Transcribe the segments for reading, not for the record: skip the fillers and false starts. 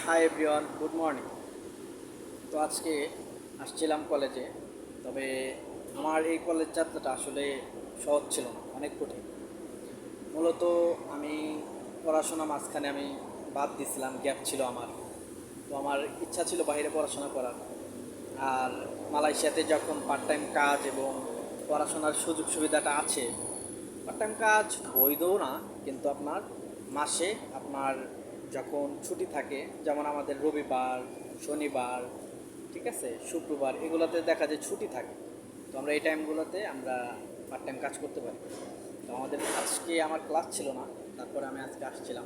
Hi everyone, good morning. তো আজকে আসছিলাম কলেজে। তবে আমার এই কলেজ যাত্রাটা আসলে সহজ ছিল না, অনেক কঠিন। মূলত আমি পড়াশোনা মাঝখানে আমি বাদ দিছিলাম, গ্যাপ ছিল আমার। তো আমার ইচ্ছা ছিল বাইরে পড়াশোনা করার। আর মালয়েশিয়াতে যখন পার্ট টাইম কাজ এবং পড়াশোনার সুযোগ সুবিধাটা আছে, পার্ট টাইম কাজ বৈধও না, কিন্তু আপনার মাসে আপনার যখন ছুটি থাকে, যেমন আমাদের রবিবার, শনিবার, ঠিক আছে, শুক্রবার, এগুলোতে দেখা যায় ছুটি থাকে। তো আমরা এই টাইমগুলোতে আমরা পার্ট টাইম কাজ করতে পারি। তো আমাদের আজকে আমার ক্লাস ছিল না, তারপরে আমি আজকে আসছিলাম।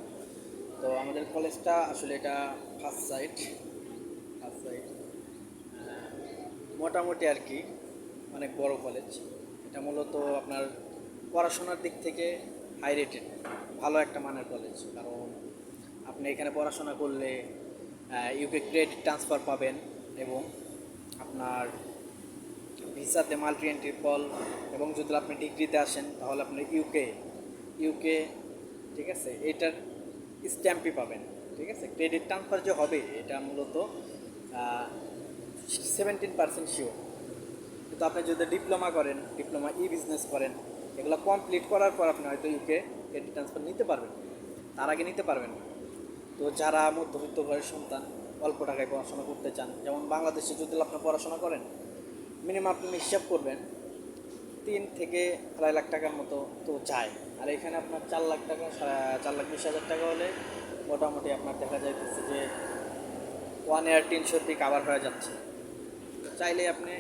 তো আমাদের কলেজটা আসলে এটা ফার্স্ট সাইট, ফার্স্ট সাইট মোটামুটি আর কি, অনেক বড় কলেজ। এটা মূলত আপনার পড়াশোনার দিক থেকে হাই রেটেড, ভালো একটা মানের কলেজ। কারণ আপনি এখানে পড়াশোনা করলে ইউকে ক্রেডিট ট্রান্সফার পাবেন, এবং আপনার ভিসাতে মাল্টি এন্ট্রি কল, এবং যদি আপনি ডিগ্রিতে আসেন তাহলে আপনি ইউকে, ঠিক আছে, এটার স্ট্যাম্পই পাবেন। ঠিক আছে, ক্রেডিট ট্রান্সফার যে হবে এটা মূলত 17% শিওর। কিন্তু আপনি যদি ডিপ্লোমা করেন, ডিপ্লোমা বিজনেস করেন, এগুলো কমপ্লিট করার পর আপনি হয়তো ইউকে ক্রেডিট ট্রান্সফার নিতে পারবেন, তার আগে নিতে পারবেন না। তো যারা মধ্যবিত্ত ঘরের সন্তান, অল্প টাকায় পড়াশোনা করতে চান, যেমন বাংলাদেশে যদি আপনি পড়াশোনা করেন, মিনিমাম আপনি হিসাব করবেন 3 থেকে 2.5 লাখ টাকার মতো তো যায়। আর এখানে আপনার 4 লাখ টাকা, 4,20,000 টাকা হলে মোটামুটি আপনার দেখা যাইতেছে যে 1 ইয়ার 300 কাভার হয়ে যাচ্ছে। চাইলে আপনি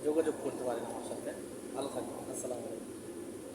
যোগাযোগ করতে পারেন আমার সাথে। ভালো থাকবেন, আসসালামু আলাইকুম।